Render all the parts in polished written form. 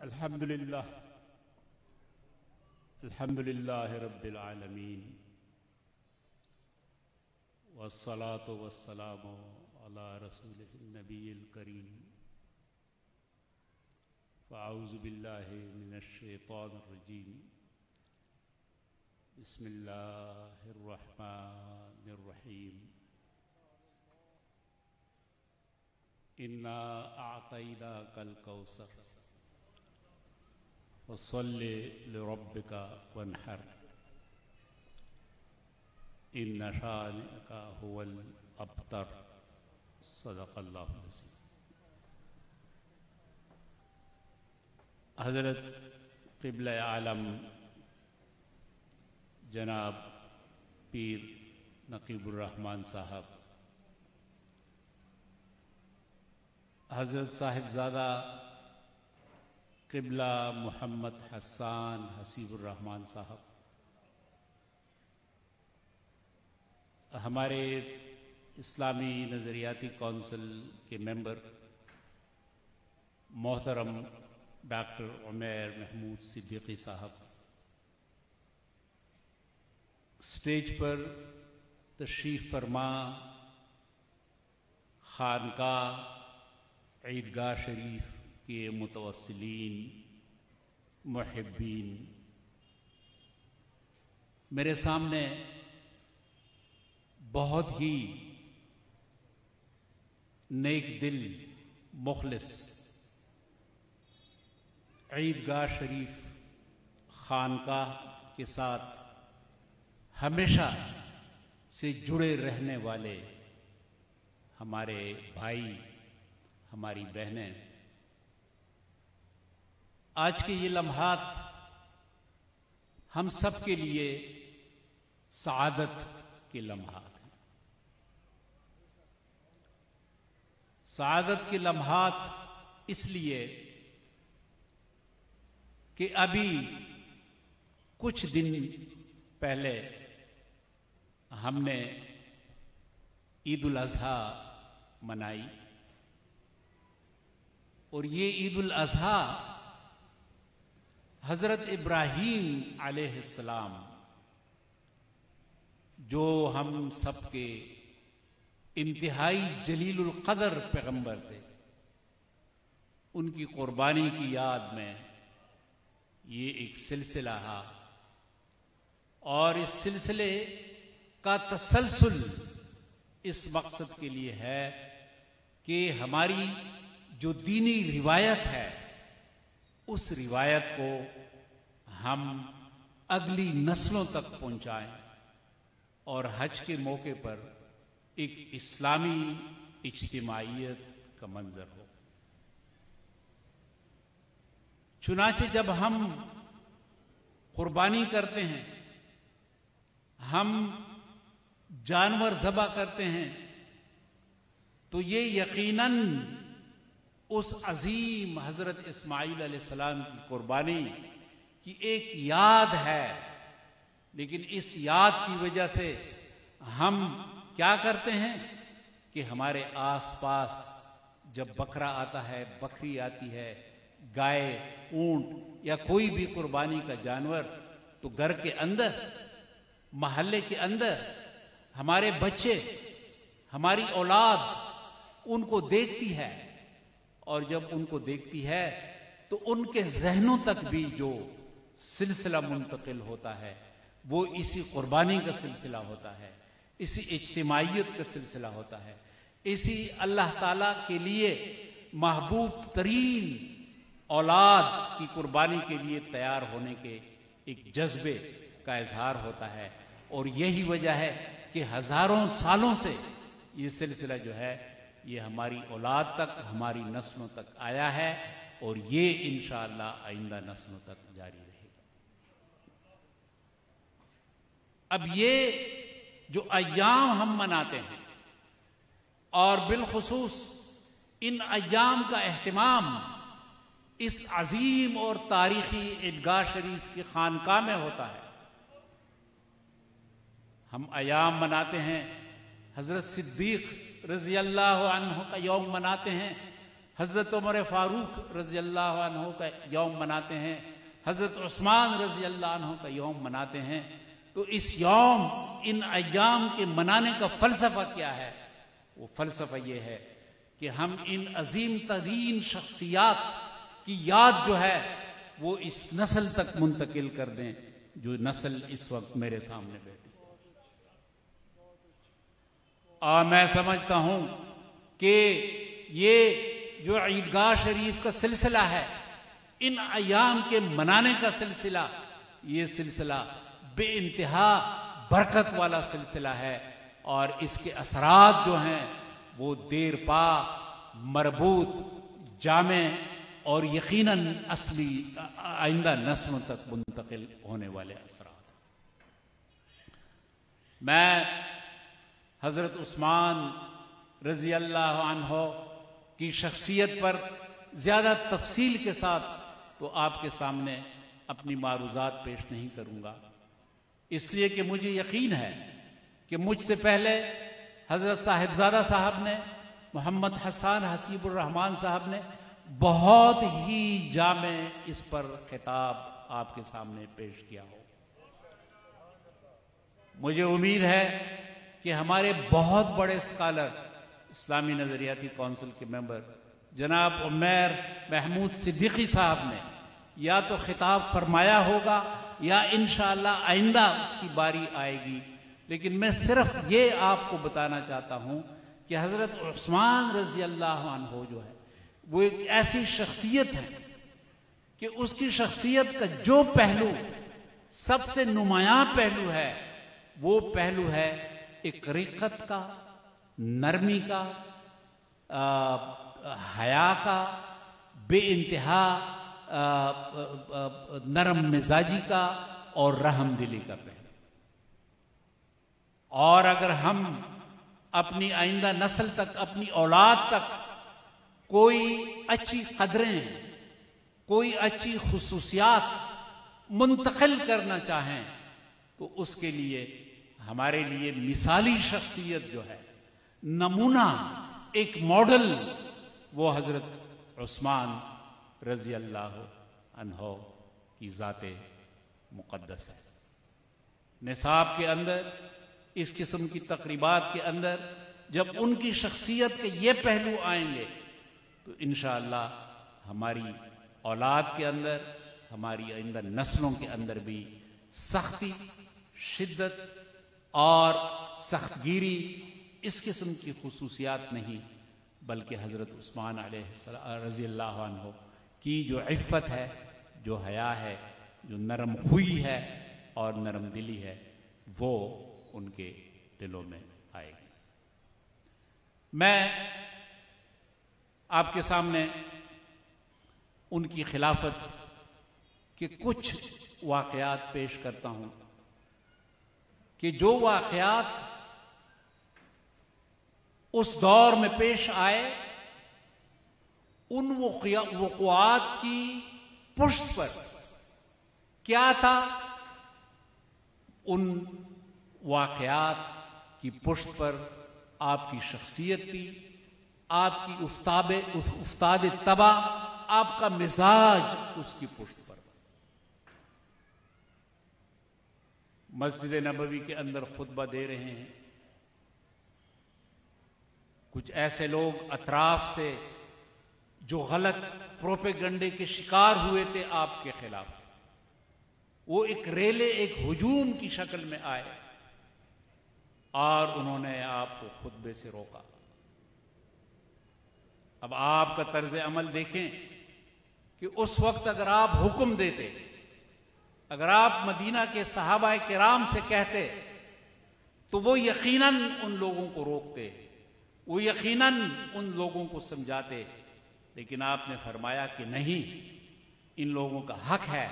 الحمد لله رب العالمين والصلاة والسلام على رسوله النبي الكريم فأعوذ بالله من الشيطان الرجيم بسم الله الرحمن الرحيم إنا أعطيناك الكوثر فصل لربك وانحر إن شانئك هو الأبتر صدق الله العظيم۔ حضرت قبلہ عالم جناب پیر نقیب الرحمن صاحب، حضرت صاحبزادہ قبلہ محمد حسان حسیب الرحمن صاحب، ہمارے اسلامی نظریاتی کونسل کے ممبر محترم ڈاکٹر عمیر محمود صدیقی صاحب، اسٹیج پر تشریف فرما خانقاہ عیدگاہ شریف کے متوسلین محبین، میرے سامنے بہت ہی نیک دل مخلص عیدگاہ شریف خانقاہ کے ساتھ ہمیشہ سے جڑے رہنے والے ہمارے بھائی، ہماری بہنیں، آج کے یہ لمحات ہم سب کے لیے سعادت کے لمحات ہیں۔ سعادت کے لمحات اس لیے کہ ابھی کچھ دن پہلے ہم نے عید الاضحیٰ منائی، اور یہ عید الاضحیٰ حضرت ابراہیم علیہ السلام، جو ہم سب کے انتہائی جلیل القدر پیغمبر تھے، ان کی قربانی کی یاد میں یہ ایک سلسلہ ہے، اور اس سلسلے کا تسلسل اس مقصد کے لیے ہے کہ ہماری جو دینی روایت ہے اس روایت کو ہم اگلی نسلوں تک پہنچائیں، اور حج کے موقع پر ایک اسلامی اجتماعیت کا منظر ہو۔ چنانچہ جب ہم قربانی کرتے ہیں، ہم جانور ذبح کرتے ہیں، تو یہ یقیناً اس عظیم حضرت اسماعیل علیہ السلام کی قربانی کی ایک یاد ہے، لیکن اس یاد کی وجہ سے ہم کیا کرتے ہیں کہ ہمارے آس پاس جب بکرا آتا ہے، بکری آتی ہے، گائے، اونٹ یا کوئی بھی قربانی کا جانور، تو گھر کے اندر، محلے کے اندر ہمارے بچے، ہماری اولاد ان کو دیکھتی ہے، اور جب ان کو دیکھتی ہے تو ان کے ذہنوں تک بھی جو سلسلہ منتقل ہوتا ہے وہ اسی قربانی کا سلسلہ ہوتا ہے، اسی اجتماعیت کا سلسلہ ہوتا ہے، اسی اللہ تعالیٰ کے لیے محبوب ترین اولاد کی قربانی کے لیے تیار ہونے کے ایک جذبے کا اظہار ہوتا ہے۔ اور یہی وجہ ہے کہ ہزاروں سالوں سے یہ سلسلہ جو ہے یہ ہماری اولاد تک، ہماری نسلوں تک آیا ہے، اور یہ انشاءاللہ آئندہ نسلوں تک جاری رہے گا۔ اب یہ جو ایام ہم مناتے ہیں، اور بالخصوص ان ایام کا اہتمام اس عظیم اور تاریخی عیدگاہ شریف کی خانقاہ میں ہوتا ہے۔ ہم ایام مناتے ہیں، حضرت صدیق رضی اللہ عنہ کا یوم مناتے ہیں، حضرت عمر فاروق رضی اللہ عنہ کا یوم مناتے ہیں، حضرت عثمان رضی اللہ عنہ کا یوم مناتے ہیں، تو اس یوم ان ایام کے منانے کا فلسفہ کیا ہے؟ وہ فلسفہ یہ ہے کہ ہم ان عظیم ترین شخصیات کی یاد جو ہے وہ اس نسل تک منتقل کر دیں جو نسل اس وقت میرے سامنے بیٹھی۔ میں سمجھتا ہوں کہ یہ جو عیدگاہ شریف کا سلسلہ ہے، ان ایام کے منانے کا سلسلہ، یہ سلسلہ بے انتہا برکت والا سلسلہ ہے، اور اس کے اثرات جو ہیں وہ دیر پا، مربوط، جامع اور یقیناً اصلی آئندہ نسلوں تک منتقل ہونے والے اثرات۔ میں حضرت عثمان رضی اللہ عنہ کی شخصیت پر زیادہ تفصیل کے ساتھ تو آپ کے سامنے اپنی معروضات پیش نہیں کروں گا، اس لیے کہ مجھے یقین ہے کہ مجھ سے پہلے حضرت صاحبزادہ صاحب نے، محمد حسان حسیب الرحمان صاحب نے بہت ہی جامع اس پر خطاب آپ کے سامنے پیش کیا ہو۔ مجھے امید ہے کہ ہمارے بہت بڑے اسکالر، اسلامی نظریاتی کونسل کے ممبر جناب عمیر محمود صدیقی صاحب نے یا تو خطاب فرمایا ہوگا یا انشاءاللہ آئندہ اس کی باری آئے گی، لیکن میں صرف یہ آپ کو بتانا چاہتا ہوں کہ حضرت عثمان رضی اللہ عنہ جو ہے وہ ایک ایسی شخصیت ہے کہ اس کی شخصیت کا جو پہلو سب سے نمایاں پہلو ہے وہ پہلو ہے ایک رقت کا، نرمی کا، حیا کا، بے انتہا نرم مزاجی کا اور رحم دلی کا پہلو۔ اور اگر ہم اپنی آئندہ نسل تک، اپنی اولاد تک کوئی اچھی قدریں، کوئی اچھی خصوصیات منتقل کرنا چاہیں تو اس کے لیے ہمارے لیے مثالی شخصیت جو ہے، نمونہ، ایک ماڈل، وہ حضرت عثمان رضی اللہ عنہ کی ذات مقدس ہے۔ نصاب کے اندر، اس قسم کی تقریبات کے اندر جب ان کی شخصیت کے یہ پہلو آئیں گے تو انشاءاللہ ہماری اولاد کے اندر، ہماری آئندہ نسلوں کے اندر بھی سختی، شدت اور سخت گیری اس قسم کی خصوصیات نہیں، بلکہ حضرت عثمان علیہ السلام رضی اللہ عنہ کی جو عفت ہے، جو حیا ہے، جو نرم خوئی ہے اور نرم دلی ہے، وہ ان کے دلوں میں آئے گی۔ میں آپ کے سامنے ان کی خلافت کے کچھ واقعات پیش کرتا ہوں کہ جو واقعات اس دور میں پیش آئے، ان وقوعات کی پشت پر کیا تھا؟ ان واقعات کی پشت پر آپ کی شخصیت تھی، آپ کی افتاد طبع، آپ کا مزاج اس کی پشت پر۔ مسجد نبوی کے اندر خطبہ دے رہے ہیں، کچھ ایسے لوگ اطراف سے جو غلط پروپیگنڈے کے شکار ہوئے تھے آپ کے خلاف، وہ ایک ریلے، ایک ہجوم کی شکل میں آئے اور انہوں نے آپ کو خطبے سے روکا۔ اب آپ کا طرز عمل دیکھیں کہ اس وقت اگر آپ حکم دیتے، اگر آپ مدینہ کے صحابہ کرام سے کہتے تو وہ یقیناً ان لوگوں کو روکتے، وہ یقیناً ان لوگوں کو سمجھاتے، لیکن آپ نے فرمایا کہ نہیں، ان لوگوں کا حق ہے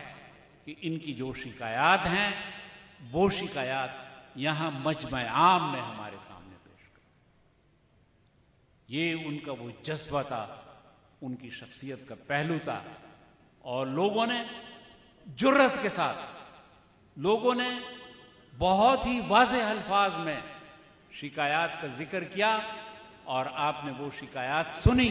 کہ ان کی جو شکایات ہیں وہ شکایات یہاں مجمع عام میں ہمارے سامنے پیش کریں۔ یہ ان کا وہ جذبہ تھا، ان کی شخصیت کا پہلو تھا، اور لوگوں نے جرت کے ساتھ، لوگوں نے بہت ہی واضح الفاظ میں شکایات کا ذکر کیا، اور آپ نے وہ شکایات سنی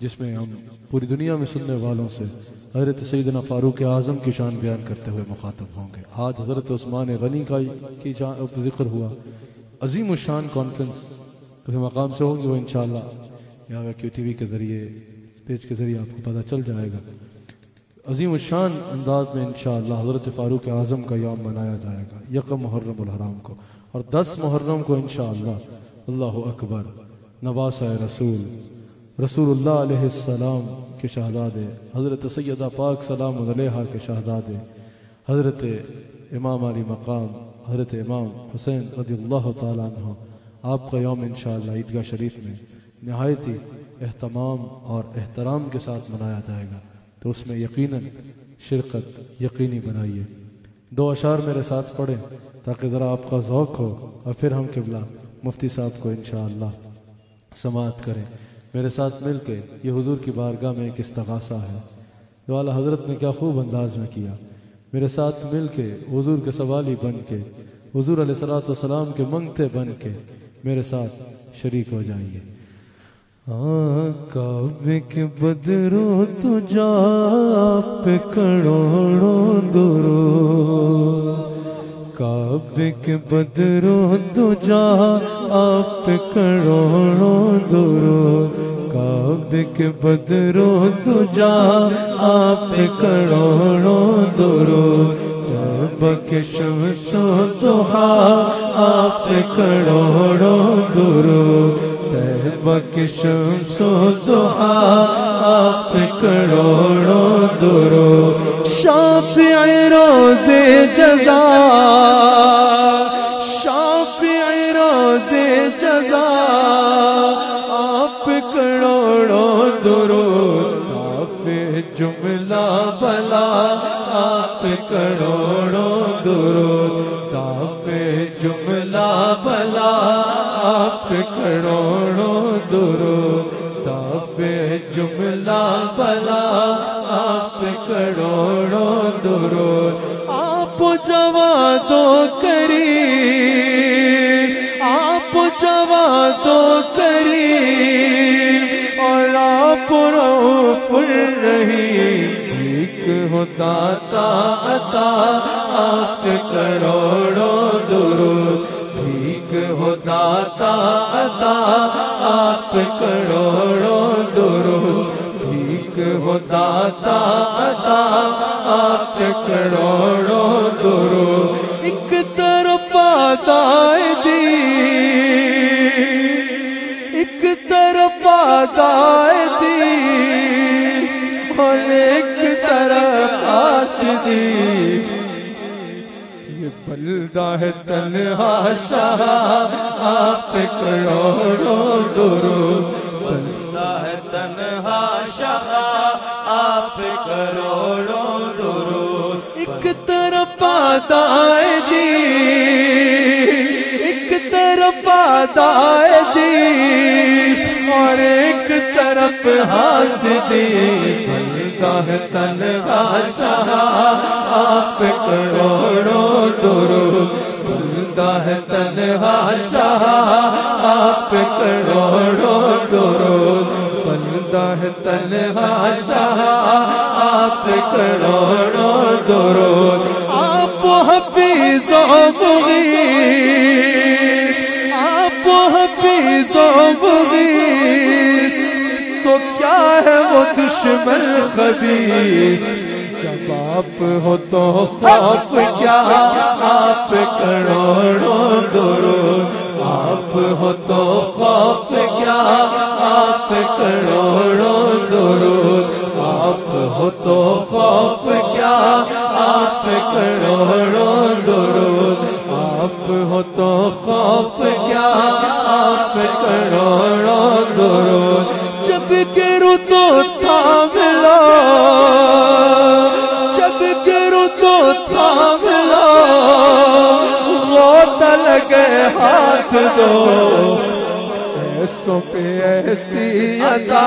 جس میں ہم پوری دنیا میں سننے والوں سے حضرت سیدنا فاروق اعظم کی شان بیان کرتے ہوئے مخاطب ہوں گے۔ آج حضرت عثمان غنی کی ذکر ہوا، عظیم الشان کانفرنس اس مقام سے ہوگی، وہ انشاءاللہ یہاں کیو ٹی وی کے ذریعے پیج کے ذریعے آپ کو پتہ چل جائے گا۔ عظیم الشان انداز میں انشاءاللہ حضرت فاروق اعظم کا یوم منایا جائے گا 1 محرم الحرام کو، اور 10 محرم کو انشاءاللہ اللہ اکبر نواسہ رسول اللہ علیہ السلام کے شہزادے حضرت سیدہ پاک سلام علیہا کے شہزادے حضرت امام علی مقام حضرت امام حسین رضی اللہ تعالیٰ عنہ آپ کا یوم انشاءاللہ عیدگاہ شریف میں نہایت ہی اہتمام اور احترام کے ساتھ منایا جائے گا، تو اس میں یقیناً شرکت یقینی بنائیے۔ 2 اشعار میرے ساتھ پڑھیں تاکہ ذرا آپ کا ذوق ہو، اور پھر ہم قبلہ مفتی صاحب کو انشاءاللہ سماعت کریں۔ میرے ساتھ مل کے یہ حضور کی بارگاہ میں ایک استغاثہ ہے جو اعلیٰ حضرت نے کیا خوب انداز میں کیا۔ میرے ساتھ مل کے حضور کے سوالی بن کے، حضور علیہ السلام کے منگتے بن کے میرے ساتھ شریک ہو جائیے۔ کعبے کے بدرو تجھا پہ کروڑوں درود، کعبے کے بدرو تجھا آپ پہ کروڑوں درود، کعبے کے بدرو تجھا آپ پہ کروڑوں درود، طیبہ کے شمس و ضحیٰ آپ پہ کروڑوں درود، طیبہ کے شمس و ضحیٰ آپ پہ کروڑوں درود، شافع روز جزا، شافع روز جزا آپ پہ کروڑوں درود، کافی جملہ بلا آپ پہ کروڑوں درود، کافی جملہ بلا آپ پہ کروڑوں درود، کافی جملہ بلا آپ پہ کروڑوں درود، آپ جواد و کریم، آپ جواد و کریم، اور آپ رؤوف الرحیم، بھیک ہو داتا عطا آپ پہ کروڑوں درود، بھیک ہو داتا عطا آپ پہ کروڑوں درود، بھیک ہو داتا عطا آپ پہ کروڑوں درود، ایک طرف عطائے دی، ایک طرف عطائے دی، اور ایک طرف حاسدی، یہ بلدہ ہے تنہا شاہ آپ پہ کروڑوں درود، بلدہ ہے تنہا شاہ آپ پہ کروڑوں درود، ایک طرف عطائے دی، ایک طرف عطائے دی، اور ایک طرف حاسدی، بلدہ ہے تنہا شاہ آپ پہ کروڑوں درود، بلدہ ہے تنہا شاہ آپ پہ کروڑوں درود، بلدہ ہے تنہا شاہ آپ پہ کروڑوں درود، آپ حفیظ و مغیث، آپ حفیظ و مغیث، تو کیا ہے وہ دشمن خبیث، جب آپ ہو تو خوف کیا آپ پہ کروڑوں درود، آپ ہو تو خوف کیا آپ پہ کروڑوں درود، آپ ہو تو خوف کیا آپ پہ کروڑوں درود، آپ ہو تو خوف کیا آپ پہ کروڑوں درود، جب گرو تو تھام لو، جب گرو تو تھام لو، غوطہ لگے ہاتھ دو، ایسوں پہ ایسی عطا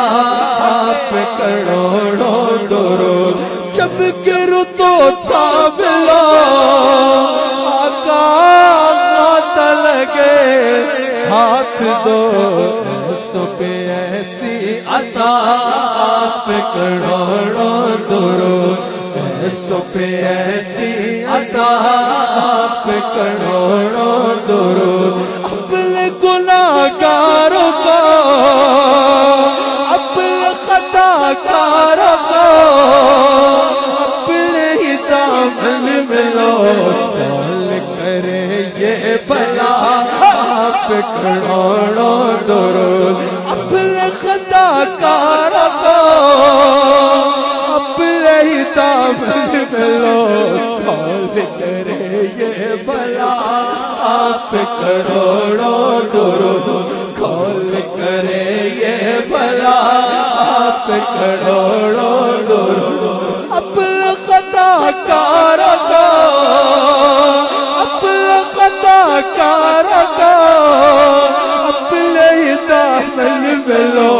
آپ پہ کروڑوں درود، جب گرو تو تھام لو، آقا غوطہ لگے ہاتھ دو، ایسوں پہ ایسی عطا آپ پہ کروڑوں درود، ایسوں پہ ایسی عطا آپ پہ کروڑوں درود، اپنے گناہگاروں کو اپنے خطا کاروں کو اپنے ہی دامن میں لو، کال کرے یہ بلا آپ پہ کروڑوں درود، اپنے خطا کاروں کو اپنے ہی دامن میں لو، کال کرے یہ بلا آپ پہ کروڑوں درود، کال کرے یہ بلا آپ پہ کروڑوں درود، اپنے خطا کاروں کو اپنے خطا کاروں کو اپنے ہی دامن میں لو،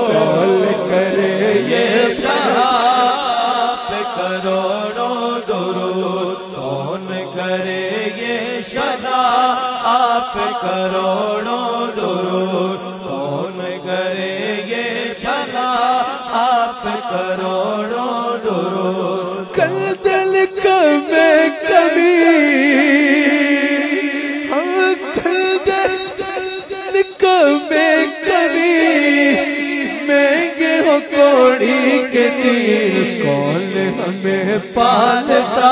کال کرے یہ بلا آپ پہ کروڑوں درود، کون کرے یہ شدا آپ پہ کروڑوں درود، کون کرے یہ شدا آپ پہ کروڑوں درود، کل دل میں کبھی ہم کل دل میں کبھی مہنگے ہو کوڑی کے دین، کون ہمیں پالتا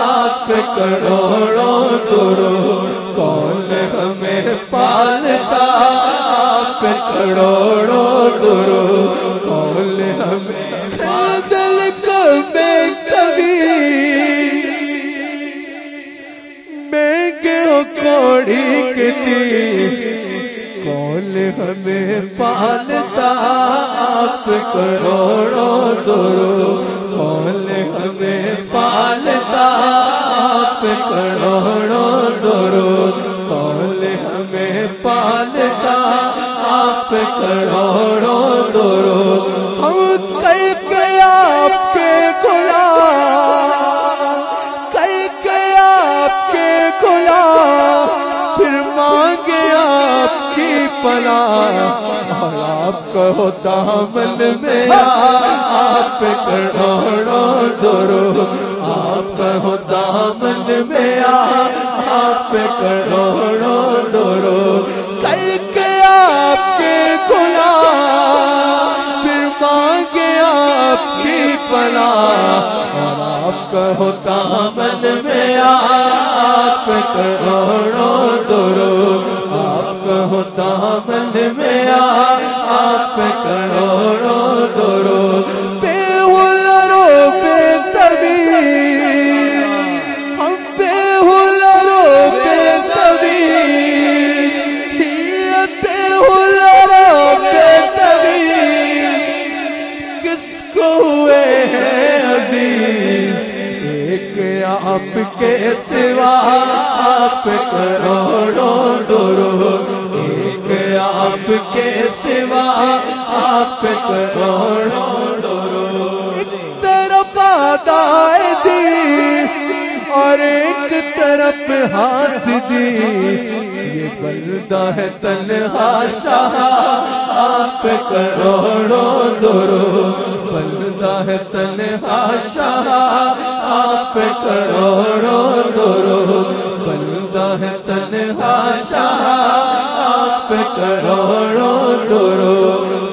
آپ پہ کروڑوں درود، کون ہمیں پالتا آپ پہ کروڑوں درود، کون ہمیں دل میں کبھی مہنگے ہو کوڑی کے دین، کون ہمیں پالتا آپ پہ کروڑوں درود، کون ہمیں پالتا آپ پہ کروڑوں درود، کون ہمیں پالتا آپ پہ کروڑوں درود، ہم کئی کئی آپ کے غلام، کئی کئی آپ کے غلام، پھر مانگے آپ کی پناہ، اور آپ کہو دامن میں آپ پہ کروڑوں درود، آپ کہو دامن میں آپ پہ کروڑوں درود، کئی کئی آپ کے غلام، پھر مانگے آپ کی پناہ، اور آپ کہو دامن میں آپ پہ کروڑوں درود، آپ کہو دامن میں آپ پہ کروڑوں درود، بے ہنروں بے تبیر، ہم بے ہنروں بے تبیر، بے ہنروں بے تبیر، کس کو ہوئے ہیں عزیز ایک آپ کے سوا آپ پہ کروڑوں درود، ایک آپ کے سوا آپ پہ کروڑوں درود، ایک طرف آدائے دی اور ایک طرف حاسدی، یہ بندہ ہے تنہا شاہ آپ پہ کروڑوں درود، بندہ ہے تنہا شاہ آپ پہ کروڑوں درود، بندہ ہے تنہا شاہ آپ پہ کروڑوں درود،